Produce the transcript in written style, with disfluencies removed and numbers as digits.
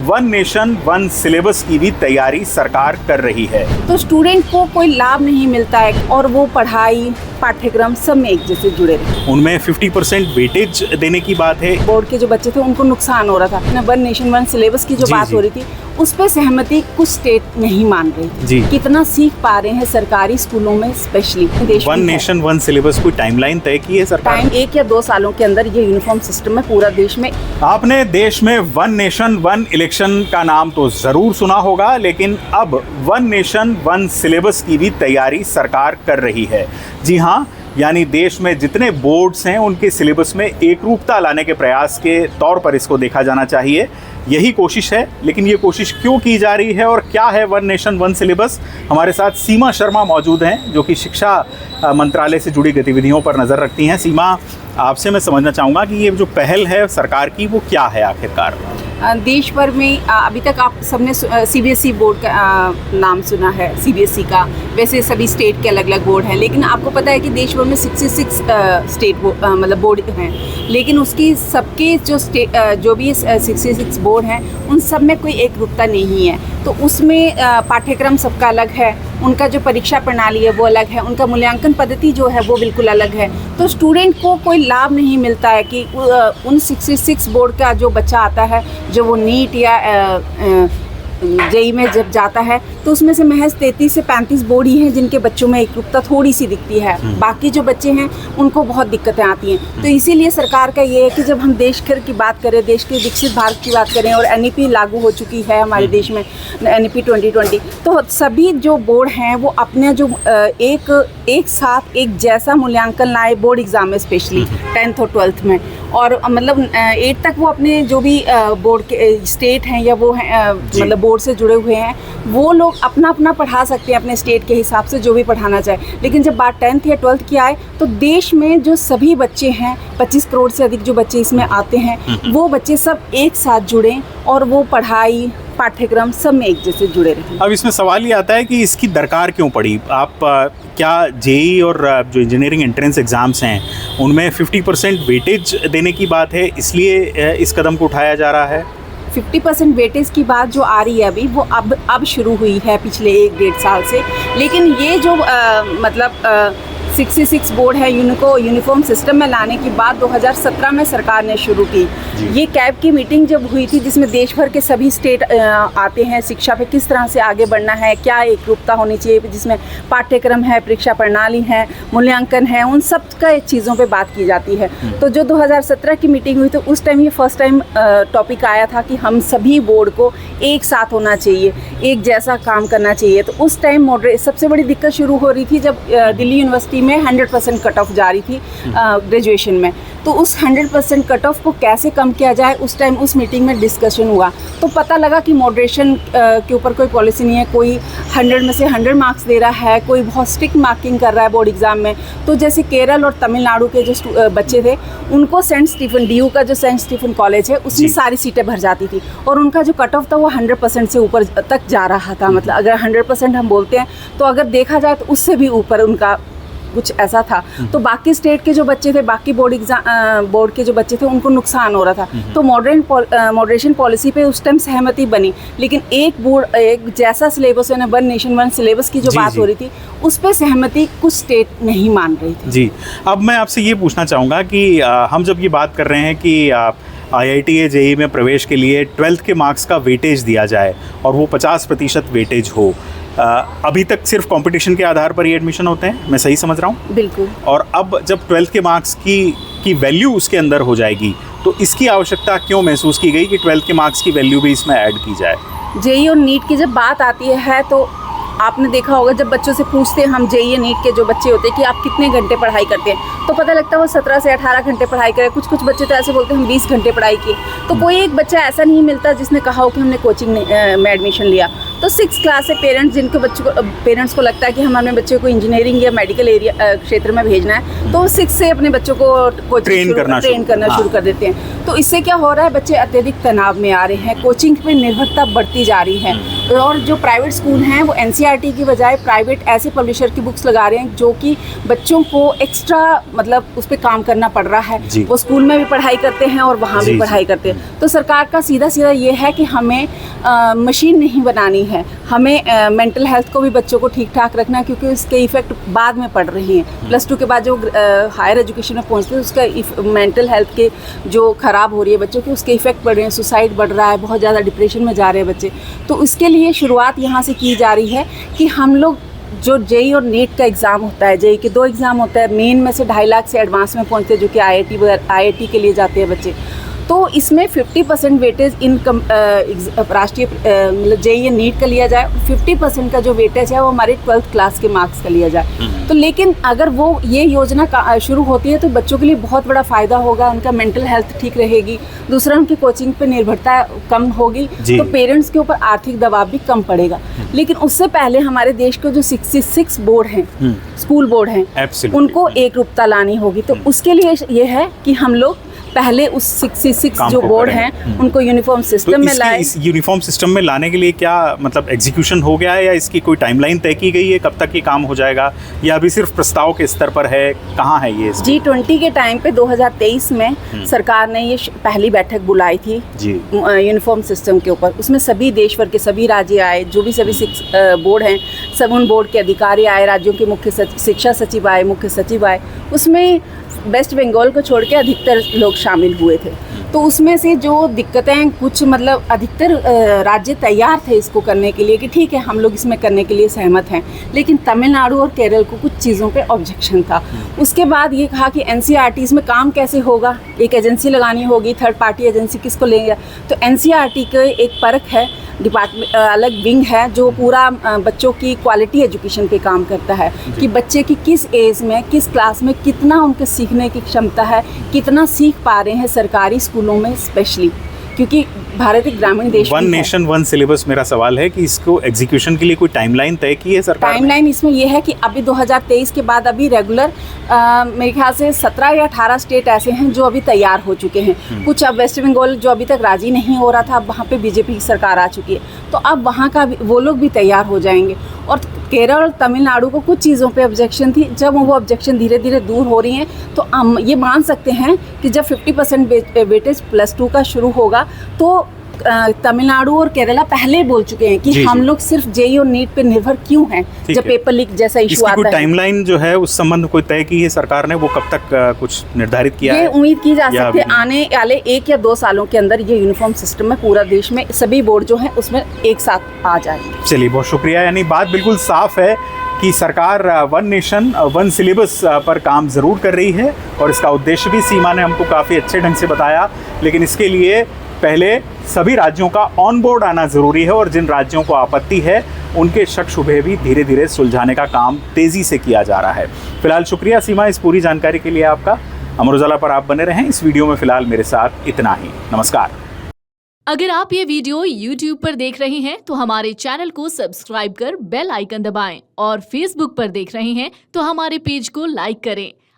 One nation one syllabus की भी तैयारी सरकार कर रही है। तो स्टूडेंट को कोई लाभ नहीं मिलता है और वो पढ़ाई पाठ्यक्रम सब में एक जैसे जुड़े रहे। उनमें 50% वेटेज देने की बात है। बोर्ड के जो बच्चे थे उनको नुकसान हो रहा था। वन नेशन वन सिलेबस की जो बात हो रही थी उस पर सहमति कुछ स्टेट नहीं मान रही जी। कितना सीख पा रहे हैं सरकारी स्कूलों में, specially one nation one syllabus कोई टाइमलाइन तय की है सरकार? टाइम 1 या 2 सालों के अंदर ये यूनिफॉर्म सिस्टम है पूरा देश में। आपने देश में वन नेशन वन इलेक्शन का नाम तो जरूर सुना होगा, लेकिन अब वन नेशन वन सिलेबस की भी तैयारी सरकार कर रही है। जी हाँ, यानी देश में जितने बोर्ड्स हैं उनके सिलेबस में एकरूपता लाने के प्रयास के तौर पर इसको देखा जाना चाहिए। यही कोशिश है, लेकिन ये कोशिश क्यों की जा रही है और क्या है वन नेशन वन सिलेबस? हमारे साथ सीमा शर्मा मौजूद हैं, जो कि शिक्षा मंत्रालय से जुड़ी गतिविधियों पर नज़र रखती हैं। सीमा, आपसे मैं समझना चाहूँगा कि ये जो पहल है सरकार की वो क्या है आखिरकार? देश भर में अभी तक आप सबने CBSE बोर्ड का नाम सुना है, CBSE का। वैसे सभी स्टेट के अलग अलग बोर्ड हैं, लेकिन आपको पता है कि देश भर में 66 स्टेट मतलब बोर्ड हैं, लेकिन उसकी सबके जो भी 66 बोर्ड हैं उन सब में कोई एकरूपता नहीं है। तो उसमें पाठ्यक्रम सबका अलग है, उनका जो परीक्षा प्रणाली है वो अलग है, उनका मूल्यांकन पद्धति जो है वो बिल्कुल अलग है। तो स्टूडेंट को कोई लाभ नहीं मिलता है कि उन 66 बोर्ड का जो बच्चा आता है, जो वो नीट या JEE में जब जाता है तो उसमें से महज 33 से 35 बोर्ड ही हैं जिनके बच्चों में एकरूपता थोड़ी सी दिखती है। बाकी जो बच्चे हैं उनको बहुत दिक्कतें आती हैं। तो इसीलिए सरकार का ये है कि जब हम देश भर की बात करें, देश के विकसित भारत की बात करें और NEP लागू हो चुकी है हमारे देश में, NEP 2020, तो सभी जो बोर्ड हैं वो अपने जो एक साथ एक जैसा मूल्यांकन लाए बोर्ड एग्जाम में, स्पेशली 10th और 12th में, और मतलब 8 तक वो अपने जो भी बोर्ड के स्टेट हैं या वो हैं मतलब बोर्ड से जुड़े हुए हैं, वो लोग अपना अपना पढ़ा सकते हैं अपने स्टेट के हिसाब से जो भी पढ़ाना चाहे। लेकिन जब बात 10th या 12th की आए तो देश में जो सभी बच्चे हैं, 25 करोड़ से अधिक जो बच्चे इसमें आते हैं, वो बच्चे सब एक साथ जुड़ें और वो पढ़ाई पाठ्यक्रम सब में एक जैसे जुड़े रहे। अब इसमें सवाल ये आता है कि इसकी दरकार क्यों पड़ी? आप क्या JEE और जो इंजीनियरिंग एंट्रेंस एग्ज़ाम्स हैं उनमें 50% वेटेज देने की बात है, इसलिए इस कदम को उठाया जा रहा है? 50% वेटेज की बात जो आ रही है अभी, वो अब शुरू हुई है पिछले 1-1.5 साल से। लेकिन ये जो 66 बोर्ड है इनको यूनिफॉर्म सिस्टम में लाने की बात 2017 में सरकार ने शुरू की। ये कैब की मीटिंग जब हुई थी, जिसमें देश भर के सभी स्टेट आते हैं, शिक्षा पे किस तरह से आगे बढ़ना है, क्या एकरूपता होनी चाहिए, जिसमें पाठ्यक्रम है, परीक्षा प्रणाली है, मूल्यांकन है, उन सब का चीज़ों पे बात की जाती है। तो जो 2017 की मीटिंग हुई तो उस टाइम ये फर्स्ट टाइम टॉपिक आया था कि हम सभी बोर्ड को एक साथ होना चाहिए, एक जैसा काम करना चाहिए। तो उस टाइम सबसे बड़ी दिक्कत शुरू हो रही थी जब दिल्ली यूनिवर्सिटी में 100% कट ऑफ जा रही थी ग्रेजुएशन में। तो उस 100% कट ऑफ को कैसे कम किया जाए, उस टाइम उस मीटिंग में डिस्कशन हुआ। तो पता लगा कि मॉडरेशन के ऊपर कोई पॉलिसी नहीं है, कोई 100 में से 100 मार्क्स दे रहा है, कोई बहुत स्ट्रिक्ट मार्किंग कर रहा है बोर्ड एग्जाम में। तो जैसे केरल और तमिलनाडु के जो बच्चे थे उनको सेंट स्टीफन DU का जो सेंट स्टीफन कॉलेज है उसमें सारी सीटें भर जाती थी, और उनका जो कट ऑफ था वो 100% से ऊपर तक जा रहा था। मतलब अगर 100% हम बोलते हैं तो अगर देखा जाए तो उससे भी ऊपर उनका कुछ ऐसा था। तो बाकी स्टेट के जो बच्चे थे, बाकी बोर्ड के जो बच्चे थे, उनको नुकसान हो रहा था। तो मॉडरेशन पॉलिसी पे उस टाइम सहमति बनी, लेकिन एक जैसा सिलेबस है ना, वन नेशन वन सिलेबस की जो बात हो रही थी उस पर सहमति कुछ स्टेट नहीं मान रही थी। जी, अब मैं आपसे ये पूछना चाहूँगा कि हम जब ये बात कर रहे हैं कि IIT या JEE में प्रवेश के लिए 12th के मार्क्स का वेटेज दिया जाए और वो 50% वेटेज हो, अभी तक सिर्फ कंपटीशन के आधार पर ही एडमिशन होते हैं, मैं सही समझ रहा हूँ? बिल्कुल। और अब जब 12th के मार्क्स की वैल्यू उसके अंदर हो जाएगी, तो इसकी आवश्यकता क्यों महसूस की गई कि 12th के मार्क्स की वैल्यू भी इसमें ऐड की जाए? JEE और नीट की जब बात आती है तो आपने देखा होगा, जब बच्चों से पूछते हैं हम JEE नीट के जो बच्चे होते हैं कि आप कितने घंटे पढ़ाई करते हैं, तो पता लगता है वो 17 से 18 घंटे पढ़ाई करें। कुछ बच्चे तो ऐसे बोलते हैं हम 20 घंटे पढ़ाई किए। तो कोई एक बच्चा ऐसा नहीं मिलता जिसने कहा हो कि हमने कोचिंग में एडमिशन लिया। तो 6 क्लास से पेरेंट्स को लगता है कि हम अपने बच्चों को इंजीनियरिंग या मेडिकल एरिया क्षेत्र में भेजना है, तो 6 से अपने बच्चों को ट्रेन करना शुरू कर देते हैं। तो इससे क्या हो रहा है, बच्चे अत्यधिक तनाव में आ रहे हैं, कोचिंग पे निर्भरता बढ़ती जा रही है। और जो प्राइवेट स्कूल हैं वो NCERT की बजाय प्राइवेट ऐसे पब्लिशर की बुक्स लगा रहे हैं जो कि बच्चों को एक्स्ट्रा मतलब उस पर काम करना पड़ रहा जी। है। वो स्कूल में भी पढ़ाई करते हैं और वहाँ जी, भी पढ़ाई करते हैं। तो सरकार का सीधा सीधा ये है कि हमें मशीन नहीं बनानी है, हमें मेंटल हेल्थ को भी बच्चों को ठीक ठाक रखना है, क्योंकि उसके इफेक्ट बाद में पड़ रही हैं। +2 के बाद जो हायर एजुकेशन में पहुँचते हैं उसका मेंटल हेल्थ के जो ख़राब हो रही है बच्चों की, उसके इफेक्ट पड़ रहे हैं, सुसाइड बढ़ रहा है, बहुत ज़्यादा डिप्रेशन में जा रहे हैं बच्चे। तो इसके लिए शुरुआत यहाँ से की जा रही है कि हम लोग जो जेई और नीट का एग्ज़ाम होता है, जेई के 2 एग्ज़ाम होता है, मेन में से 2.5 लाख से एडवांस में पहुँचते हैं जो कि आईआईटी के लिए जाते हैं बच्चे। तो इसमें 50% वेटेज इन राष्ट्रीय मतलब जेई या नीट का लिया जाए, 50% का जो वेटेज है वो हमारे 12th क्लास के मार्क्स का लिया जाए। तो लेकिन अगर वो ये योजना शुरू होती है तो बच्चों के लिए बहुत बड़ा फ़ायदा होगा, उनका मेंटल हेल्थ ठीक रहेगी, दूसरा उनकी कोचिंग पे निर्भरता कम होगी, तो पेरेंट्स के ऊपर आर्थिक दबाव भी कम पड़ेगा। लेकिन उससे पहले हमारे देश के जो 66 बोर्ड हैं, स्कूल बोर्ड हैं, उनको एक रूपता लानी होगी। तो उसके लिए ये है कि हम लोग पहले उस 66 जो बोर्ड हैं उनको यूनिफॉर्म सिस्टम में लाए। इस यूनिफॉर्म सिस्टम में लाने के लिए क्या मतलब एग्जीक्यूशन हो गया है या इसकी कोई टाइमलाइन तय की गई है, कब तक ये काम हो जाएगा, या अभी सिर्फ प्रस्ताव के स्तर पर है, कहाँ है ये? G20 के टाइम पे 2023 में सरकार ने ये पहली बैठक बुलाई थी यूनिफॉर्म सिस्टम के ऊपर। उसमें सभी देश भर के सभी राज्य आए, जो भी सभी बोर्ड हैं, सब उन बोर्ड के अधिकारी आए, राज्यों के मुख्य शिक्षा सचिव आए, मुख्य सचिव आए। उसमें वेस्ट बंगाल को छोड़ के अधिकतर लोग शामिल हुए थे। तो उसमें से जो दिक्कतें कुछ मतलब अधिकतर राज्य तैयार थे इसको करने के लिए कि ठीक है हम लोग इसमें करने के लिए सहमत हैं, लेकिन तमिलनाडु और केरल को कुछ चीज़ों पे ऑब्जेक्शन था। उसके बाद ये कहा कि एनसीईआरटी में काम कैसे होगा, एक एजेंसी लगानी होगी, थर्ड पार्टी एजेंसी किसको लेंगे। तो एनसीईआरटी के एक परख है, डिपार्टमेंट अलग विंग है जो पूरा बच्चों की क्वालिटी एजुकेशन पे काम करता है कि बच्चे की किस एज में, किस क्लास में कितना उनके सीखने की क्षमता है, कितना सीख पा रहे हैं सरकारी स्कूलों में स्पेशली, क्योंकि भारत एक ग्रामीण देश वन नेशन वन सिलेबस। मेरा सवाल है कि इसको एग्जीक्यूशन के लिए कोई टाइमलाइन तय की है सरकार ने? टाइमलाइन इसमें यह है कि अभी 2023 के बाद अभी रेगुलर मेरे ख्याल से 17 या 18 स्टेट ऐसे हैं जो अभी तैयार हो चुके हैं। कुछ अब वेस्ट बंगाल जो अभी तक राजी नहीं हो रहा था, अब वहाँ पे बीजेपी की सरकार आ चुकी है, तो अब वहाँ का वो लोग भी तैयार हो जाएंगे। और केरल और तमिलनाडु को कुछ चीज़ों पे ऑब्जेक्शन थी, जब वो ऑब्जेक्शन धीरे धीरे दूर हो रही हैं तो हम ये मान सकते हैं कि जब 50% वेटेज +2 का शुरू होगा तो तमिलनाडु और केरला पहले बोल चुके हैं कि हम लोग सिर्फ जेई और नीट पे निर्भर क्यों हैं, जब पेपर लीक जैसा इशू आता है। टाइमलाइन जो है उस संबंध कोई तय की है सरकार ने, वो कब तक कुछ निर्धारित किया है? ये उम्मीद की जा सकती है आने वाले 1 या 2 सालों के अंदर ये यूनिफॉर्म सिस्टम में पूरा देश में सभी बोर्ड जो हैं उसमें एक साथ आ जाएंगे। चलिए, बहुत शुक्रिया। यानी बात बिल्कुल साफ है कि सरकार वन नेशन वन सिलेबस पर काम ज़रूर कर रही है और इसका उद्देश्य भी सीमा ने हमको काफ़ी अच्छे ढंग से बताया, लेकिन इसके लिए पहले सभी राज्यों का ऑन बोर्ड आना ज़रूरी है और जिन राज्यों को आपत्ति है उनके शक शुबे भी धीरे धीरे सुलझाने का काम तेज़ी से किया जा रहा है। फिलहाल शुक्रिया सीमा इस पूरी जानकारी के लिए आपका। अमर उजाला पर आप बने रहें। इस वीडियो में फिलहाल मेरे साथ इतना ही। नमस्कार। अगर आप ये वीडियो YouTube पर देख रहे हैं तो हमारे चैनल को सब्सक्राइब कर बेल आइकन दबाएं और Facebook पर देख रहे हैं तो हमारे पेज को लाइक करें।